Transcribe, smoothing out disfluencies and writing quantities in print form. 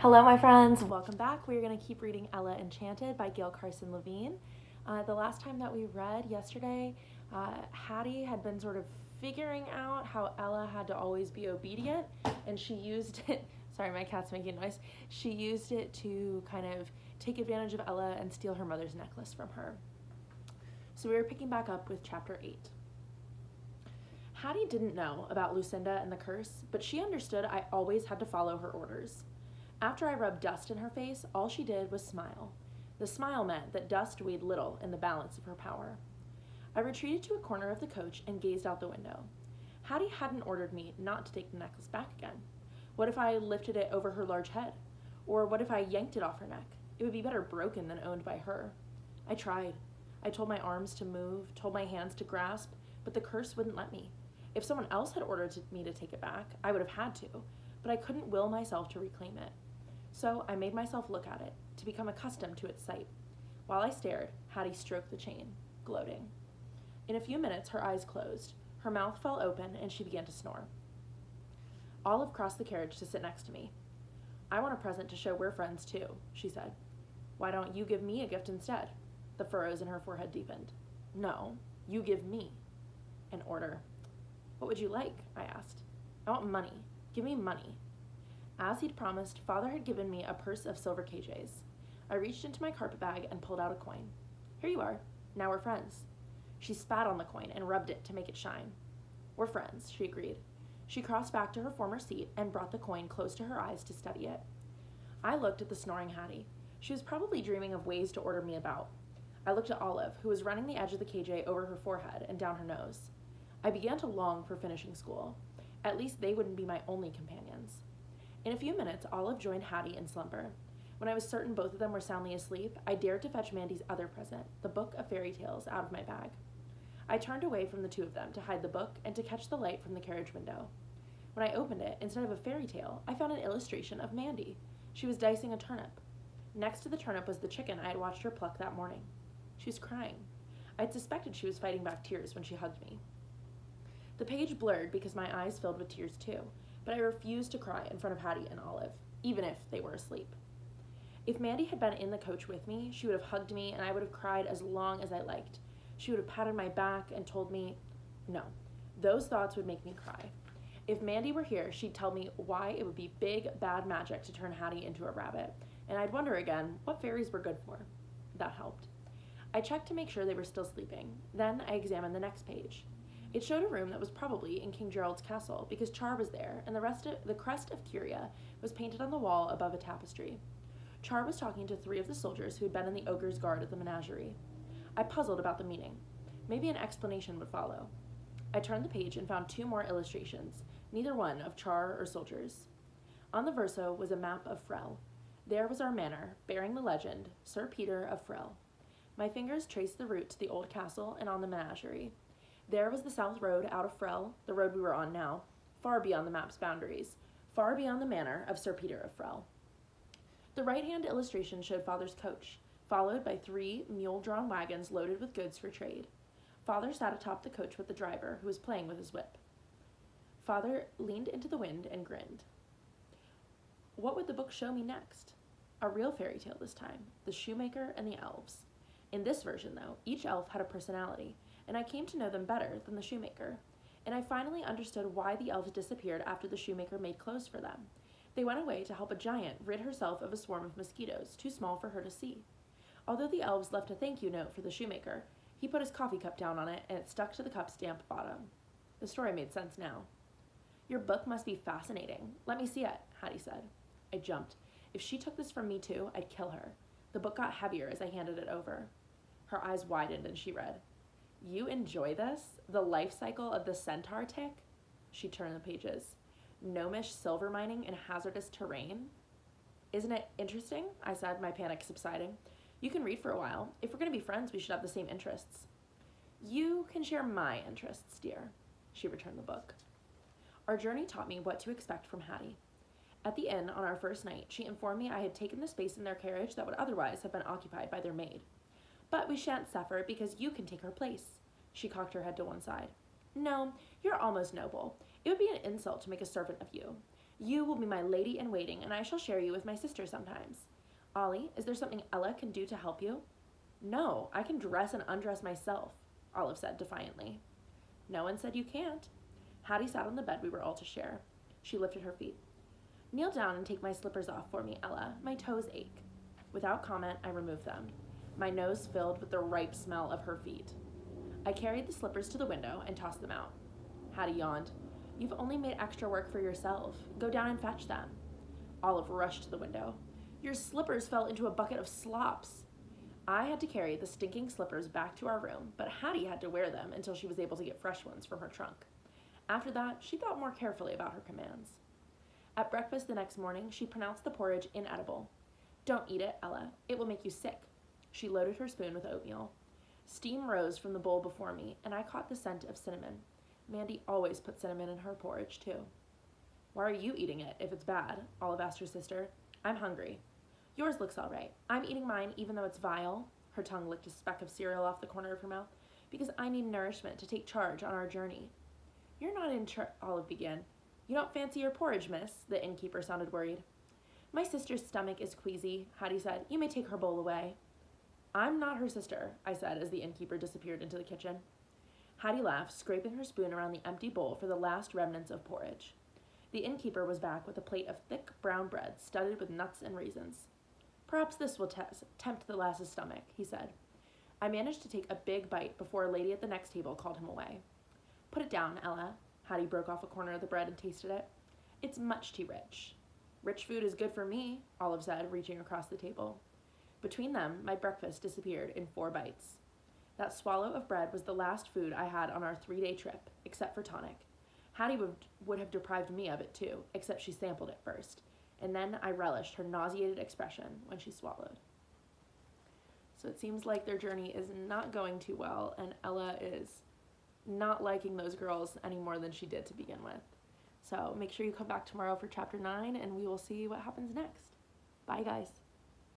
Hello, my friends. Welcome back. We're going to keep reading Ella Enchanted by Gail Carson Levine. The last time that we read yesterday, Hattie had been sort of figuring out how Ella had to always be obedient, and she used it. Sorry, my cat's making noise. She used it to kind of take advantage of Ella and steal her mother's necklace from her. So we were picking back up with chapter 8. Hattie didn't know about Lucinda and the curse, but she understood I always had to follow her orders. After I rubbed dust in her face, all she did was smile. The smile meant that dust weighed little in the balance of her power. I retreated to a corner of the coach and gazed out the window. Hattie hadn't ordered me not to take the necklace back again. What if I lifted it over her large head? Or what if I yanked it off her neck? It would be better broken than owned by her. I tried. I told my arms to move, told my hands to grasp, but the curse wouldn't let me. If someone else had ordered me to take it back, I would have had to, but I couldn't will myself to reclaim it. So I made myself look at it, to become accustomed to its sight. While I stared, Hattie stroked the chain, gloating. In a few minutes, her eyes closed, her mouth fell open, and she began to snore. Olive crossed the carriage to sit next to me. I want a present to show we're friends, too, she said. Why don't you give me a gift instead? The furrows in her forehead deepened. No, you give me an order. What would you like? I asked. I want money. Give me money. As he'd promised, Father had given me a purse of silver KJs. I reached into my carpet bag and pulled out a coin. Here you are. Now we're friends. She spat on the coin and rubbed it to make it shine. We're friends, she agreed. She crossed back to her former seat and brought the coin close to her eyes to study it. I looked at the snoring Hattie. She was probably dreaming of ways to order me about. I looked at Olive, who was running the edge of the KJ over her forehead and down her nose. I began to long for finishing school. At least they wouldn't be my only companions. In a few minutes, Olive joined Hattie in slumber. When I was certain both of them were soundly asleep, I dared to fetch Mandy's other present, the book of fairy tales, out of my bag. I turned away from the two of them to hide the book and to catch the light from the carriage window. When I opened it, instead of a fairy tale, I found an illustration of Mandy. She was dicing a turnip. Next to the turnip was the chicken I had watched her pluck that morning. She was crying. I had suspected she was fighting back tears when she hugged me. The page blurred because my eyes filled with tears too, but I refused to cry in front of Hattie and Olive, even if they were asleep. If Mandy had been in the coach with me, she would have hugged me and I would have cried as long as I liked. She would have patted my back and told me, no, those thoughts would make me cry. If Mandy were here, she'd tell me why it would be big, bad magic to turn Hattie into a rabbit, and I'd wonder again what fairies were good for. That helped. I checked to make sure they were still sleeping. Then I examined the next page. It showed a room that was probably in King Gerald's castle because Char was there and the crest of Curia was painted on the wall above a tapestry. Char was talking to 3 of the soldiers who had been in the ogre's guard at the menagerie. I puzzled about the meaning. Maybe an explanation would follow. I turned the page and found 2 more illustrations, neither one of Char or soldiers. On the verso was a map of Frel. There was our manor, bearing the legend, Sir Peter of Frel. My fingers traced the route to the old castle and on the menagerie. There was the south road out of Frel, the road we were on now, far beyond the map's boundaries, far beyond the manor of Sir Peter of Frel. The right-hand illustration showed Father's coach, followed by 3 mule-drawn wagons loaded with goods for trade. Father sat atop the coach with the driver, who was playing with his whip. Father leaned into the wind and grinned. What would the book show me next? A real fairy tale this time, the shoemaker and the elves. In this version, though, each elf had a personality, and I came to know them better than the shoemaker. And I finally understood why the elves disappeared after the shoemaker made clothes for them. They went away to help a giant rid herself of a swarm of mosquitoes, too small for her to see. Although the elves left a thank you note for the shoemaker, he put his coffee cup down on it and it stuck to the cup's damp bottom. The story made sense now. Your book must be fascinating. Let me see it, Hattie said. I jumped. If she took this from me too, I'd kill her. The book got heavier as I handed it over. Her eyes widened and she read, You enjoy this? The life cycle of the centaur tick? She turned the pages. Gnomish silver mining in hazardous terrain? Isn't it interesting? I said, my panic subsiding. You can read for a while. If we're going to be friends, we should have the same interests. You can share my interests, dear. She returned the book. Our journey taught me what to expect from Hattie. At the inn on our first night, she informed me I had taken the space in their carriage that would otherwise have been occupied by their maid. But we shan't suffer because you can take her place. She cocked her head to one side. No, you're almost noble. It would be an insult to make a servant of you. You will be my lady-in-waiting, and I shall share you with my sister sometimes. Ollie, is there something Ella can do to help you? No, I can dress and undress myself, Olive said defiantly. No one said you can't. Hattie sat on the bed we were all to share. She lifted her feet. Kneel down and take my slippers off for me, Ella. My toes ache. Without comment, I removed them, my nose filled with the ripe smell of her feet. I carried the slippers to the window and tossed them out. Hattie yawned. You've only made extra work for yourself. Go down and fetch them. Olive rushed to the window. Your slippers fell into a bucket of slops. I had to carry the stinking slippers back to our room, but Hattie had to wear them until she was able to get fresh ones from her trunk. After that, she thought more carefully about her commands. At breakfast the next morning, she pronounced the porridge inedible. Don't eat it, Ella. It will make you sick. She loaded her spoon with oatmeal. Steam rose from the bowl before me, and I caught the scent of cinnamon. Mandy always put cinnamon in her porridge, too. Why are you eating it, if it's bad? Olive asked her sister. I'm hungry. Yours looks all right. I'm eating mine even though it's vile. Her tongue licked a speck of cereal off the corner of her mouth. Because I need nourishment to take charge on our journey. You're not in charge, Olive began. You don't fancy your porridge, miss? The innkeeper sounded worried. My sister's stomach is queasy, Hattie said. You may take her bowl away. I'm not her sister, I said as the innkeeper disappeared into the kitchen. Hattie laughed, scraping her spoon around the empty bowl for the last remnants of porridge. The innkeeper was back with a plate of thick brown bread studded with nuts and raisins. Perhaps this will tempt the lass's stomach, he said. I managed to take a big bite before a lady at the next table called him away. Put it down, Ella. Hattie broke off a corner of the bread and tasted it. It's much too rich. Rich food is good for me, Olive said, reaching across the table. Between them, my breakfast disappeared in 4 bites. That swallow of bread was the last food I had on our 3-day trip, except for tonic. Hattie would have deprived me of it too, except she sampled it first, and then I relished her nauseated expression when she swallowed. So it seems like their journey is not going too well, and Ella is not liking those girls any more than she did to begin with. So make sure you come back tomorrow for chapter 9, and we will see what happens next. Bye, guys.